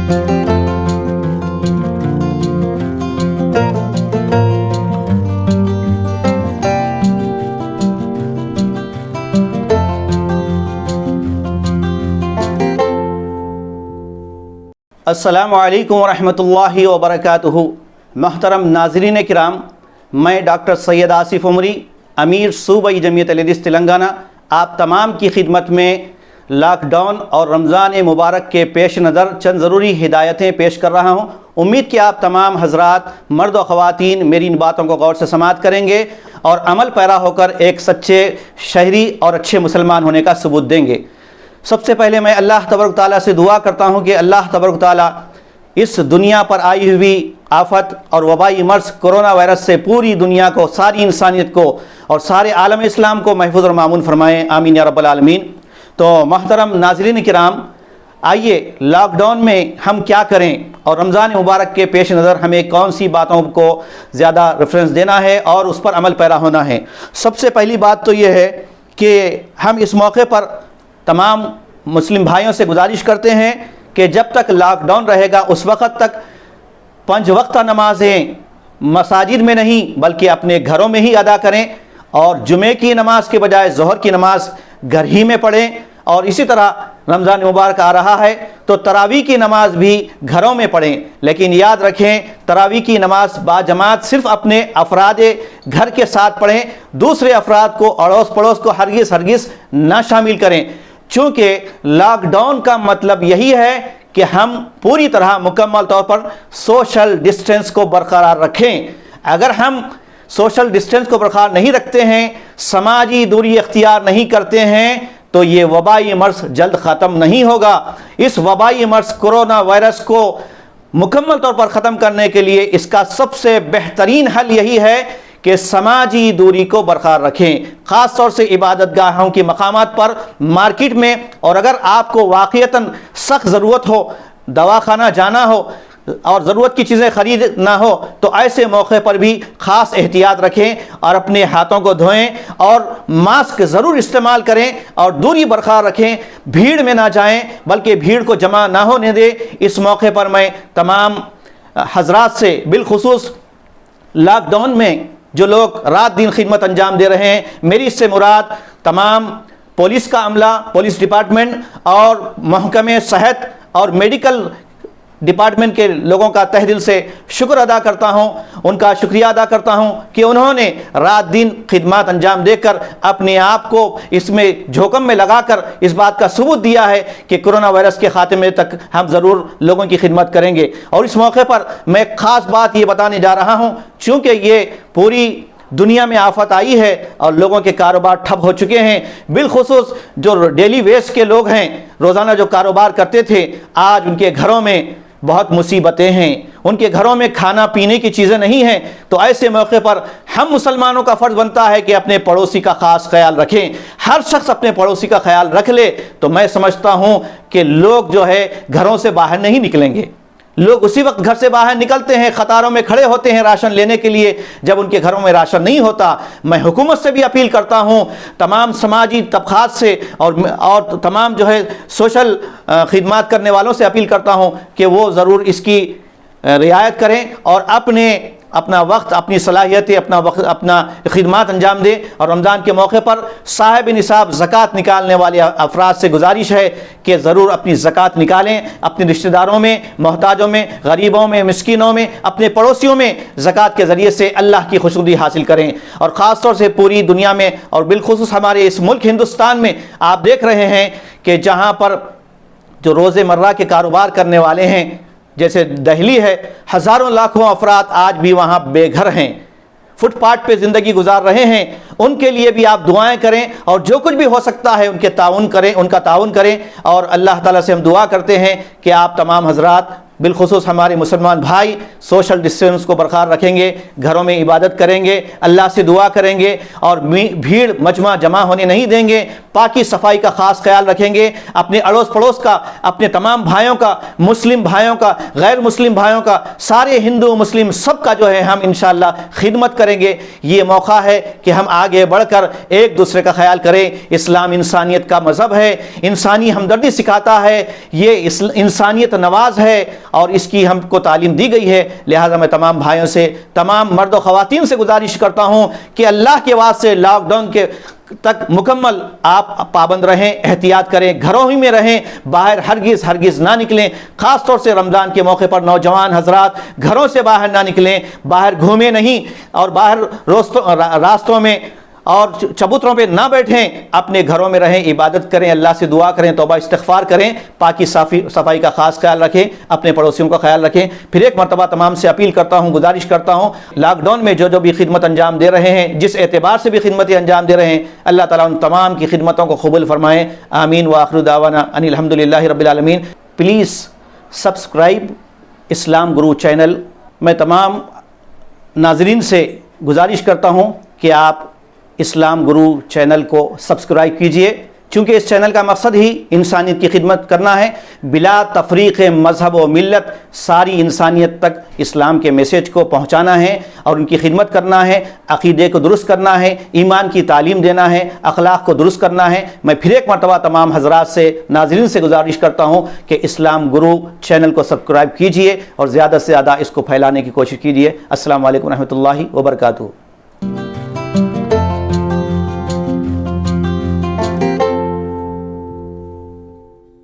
السلام علیکم ورحمۃ اللہ وبرکاتہ۔ محترم ناظرین کرام، میں ڈاکٹر سید آصف عمری، امیر صوبائی جمعیت اہل حدیث تلنگانہ، آپ تمام کی خدمت میں لاک ڈاؤن اور رمضان مبارک کے پیش نظر چند ضروری ہدایتیں پیش کر رہا ہوں۔ امید کہ آپ تمام حضرات مرد و خواتین میری ان باتوں کو غور سے سماعت کریں گے اور عمل پیرا ہو کر ایک سچے شہری اور اچھے مسلمان ہونے کا ثبوت دیں گے۔ سب سے پہلے میں اللہ تبارک تعالیٰ سے دعا کرتا ہوں کہ اللہ تبارک تعالیٰ اس دنیا پر آئی ہوئی آفت اور وبائی مرض کرونا وائرس سے پوری دنیا کو، ساری انسانیت کو اور سارے عالم اسلام کو محفوظ اور معمون فرمائیں، آمین یا رب العالمین۔ تو محترم ناظرین کرام، آئیے لاک ڈاؤن میں ہم کیا کریں اور رمضان مبارک کے پیش نظر ہمیں کون سی باتوں کو زیادہ ریفرنس دینا ہے اور اس پر عمل پیرا ہونا ہے۔ سب سے پہلی بات تو یہ ہے کہ ہم اس موقع پر تمام مسلم بھائیوں سے گزارش کرتے ہیں کہ جب تک لاک ڈاؤن رہے گا اس وقت تک 5 وقتہ نمازیں مساجد میں نہیں بلکہ اپنے گھروں میں ہی ادا کریں، اور جمعے کی نماز کے بجائے ظہر کی نماز گھر ہی میں پڑھیں، اور اسی طرح رمضان مبارک آ رہا ہے تو تراویح کی نماز بھی گھروں میں پڑھیں، لیکن یاد رکھیں تراویح کی نماز باجماعت صرف اپنے افراد گھر کے ساتھ پڑھیں، دوسرے افراد کو، اڑوس پڑوس کو ہرگز نہ شامل کریں، چونکہ لاک ڈاؤن کا مطلب یہی ہے کہ ہم پوری طرح مکمل طور پر سوشل ڈسٹینس کو برقرار رکھیں۔ اگر ہم سوشل ڈسٹینس کو برقرار نہیں رکھتے ہیں، سماجی دوری اختیار نہیں کرتے ہیں، تو یہ وبائی مرض جلد ختم نہیں ہوگا۔ اس وبائی مرض کرونا وائرس کو مکمل طور پر ختم کرنے کے لیے اس کا سب سے بہترین حل یہی ہے کہ سماجی دوری کو برقرار رکھیں، خاص طور سے عبادت گاہوں کے مقامات پر، مارکیٹ میں، اور اگر آپ کو واقعتاً سخت ضرورت ہو، دواخانہ جانا ہو اور ضرورت کی چیزیں خریدنا ہو تو ایسے موقع پر بھی خاص احتیاط رکھیں اور اپنے ہاتھوں کو دھوئیں اور ماسک ضرور استعمال کریں اور دوری برقرار رکھیں، بھیڑ میں نہ جائیں بلکہ بھیڑ کو جمع نہ ہونے دیں۔ اس موقع پر میں تمام حضرات سے، بالخصوص لاک ڈاؤن میں جو لوگ رات دن خدمت انجام دے رہے ہیں، میری اس سے مراد تمام پولیس کا عملہ، پولیس ڈپارٹمنٹ اور محکمہ صحت اور میڈیکل ڈپارٹمنٹ کے لوگوں کا تہ دل سے شکر ادا کرتا ہوں، ان کا شکریہ ادا کرتا ہوں کہ انہوں نے رات دن خدمات انجام دے کر اپنے آپ کو اس میں جھوکم میں لگا کر اس بات کا ثبوت دیا ہے کہ کرونا وائرس کے خاتمے تک ہم ضرور لوگوں کی خدمت کریں گے۔ اور اس موقع پر میں خاص بات یہ بتانے جا رہا ہوں، چونکہ یہ پوری دنیا میں آفت آئی ہے اور لوگوں کے کاروبار ٹھپ ہو چکے ہیں، بالخصوص جو ڈیلی ویج کے لوگ ہیں، روزانہ جو کاروبار کرتے تھے، آج ان کے گھروں میں بہت مصیبتیں ہیں، ان کے گھروں میں کھانا پینے کی چیزیں نہیں ہیں، تو ایسے موقع پر ہم مسلمانوں کا فرض بنتا ہے کہ اپنے پڑوسی کا خاص خیال رکھیں۔ ہر شخص اپنے پڑوسی کا خیال رکھ لے تو میں سمجھتا ہوں کہ لوگ جو ہے گھروں سے باہر نہیں نکلیں گے۔ لوگ اسی وقت گھر سے باہر نکلتے ہیں، قطاروں میں کھڑے ہوتے ہیں راشن لینے کے لیے جب ان کے گھروں میں راشن نہیں ہوتا۔ میں حکومت سے بھی اپیل کرتا ہوں، تمام سماجی طبقات سے اور تمام جو ہے سوشل خدمات کرنے والوں سے اپیل کرتا ہوں کہ وہ ضرور اس کی رعایت کریں اور اپنا وقت، اپنی صلاحیتیں، اپنا خدمات انجام دیں۔ اور رمضان کے موقع پر صاحب نصاب زکوٰۃ نکالنے والے افراد سے گزارش ہے کہ ضرور اپنی زکوٰۃ نکالیں، اپنے رشتہ داروں میں، محتاجوں میں، غریبوں میں، مسکینوں میں، اپنے پڑوسیوں میں زکوٰۃ کے ذریعے سے اللہ کی خوشنودی حاصل کریں۔ اور خاص طور سے پوری دنیا میں اور بالخصوص ہمارے اس ملک ہندوستان میں آپ دیکھ رہے ہیں کہ جہاں پر جو روز مرہ کے کاروبار کرنے والے ہیں، جیسے دہلی ہے، ہزاروں لاکھوں افراد آج بھی وہاں بے گھر ہیں، فٹ پاتھ پہ زندگی گزار رہے ہیں۔ ان کے لیے بھی آپ دعائیں کریں اور جو کچھ بھی ہو سکتا ہے ان کا تعاون کریں اور اللہ تعالیٰ سے ہم دعا کرتے ہیں کہ آپ تمام حضرات بالخصوص ہمارے مسلمان بھائی سوشل ڈسٹینس کو برقرار رکھیں گے، گھروں میں عبادت کریں گے، اللہ سے دعا کریں گے اور بھیڑ مجمع جمع ہونے نہیں دیں گے، پاکی صفائی کا خاص خیال رکھیں گے، اپنے اڑوس پڑوس کا، اپنے تمام بھائیوں کا، مسلم بھائیوں کا، غیر مسلم بھائیوں کا، سارے ہندو مسلم سب کا جو ہے ہم انشاءاللہ خدمت کریں گے۔ یہ موقع ہے کہ ہم آگے بڑھ کر ایک دوسرے کا خیال کریں۔ اسلام انسانیت کا مذہب ہے، انسانی ہمدردی سکھاتا ہے، یہ انسانیت نواز ہے اور اس کی ہم کو تعلیم دی گئی ہے۔ لہٰذا میں تمام بھائیوں سے، تمام مرد و خواتین سے گزارش کرتا ہوں کہ اللہ کے واسطے لاک ڈاؤن کے تک مکمل آپ پابند رہیں، احتیاط کریں، گھروں ہی میں رہیں، باہر ہرگز نہ نکلیں۔ خاص طور سے رمضان کے موقع پر نوجوان حضرات گھروں سے باہر نہ نکلیں، باہر گھومیں نہیں اور باہر راستوں میں اور چبوتروں پہ نہ بیٹھیں، اپنے گھروں میں رہیں، عبادت کریں، اللہ سے دعا کریں، توبہ استغفار کریں، پاکی صفائی کا خاص خیال رکھیں، اپنے پڑوسیوں کا خیال رکھیں۔ پھر ایک مرتبہ تمام سے اپیل کرتا ہوں، گزارش کرتا ہوں، لاک ڈاؤن میں جو بھی خدمت انجام دے رہے ہیں، جس اعتبار سے بھی خدمتیں انجام دے رہے ہیں، اللہ تعالیٰ ان تمام کی خدمتوں کو قبول فرمائے، آمین وآخر دعوانا ان الحمدللہ رب العالمین۔ Please subscribe Islam Guru channel. میں تمام ناظرین سے گزارش کرتا ہوں کہ آپ اسلام گرو چینل کو سبسکرائب کیجئے، چونکہ اس چینل کا مقصد ہی انسانیت کی خدمت کرنا ہے، بلا تفریق مذہب و ملت ساری انسانیت تک اسلام کے میسیج کو پہنچانا ہے اور ان کی خدمت کرنا ہے، عقیدے کو درست کرنا ہے، ایمان کی تعلیم دینا ہے، اخلاق کو درست کرنا ہے۔ میں پھر ایک مرتبہ تمام حضرات سے، ناظرین سے گزارش کرتا ہوں کہ اسلام گرو چینل کو سبسکرائب کیجئے اور زیادہ سے زیادہ اس کو پھیلانے کی کوشش کیجئے۔ السلام علیکم ورحمۃ اللہ وبرکاتہ۔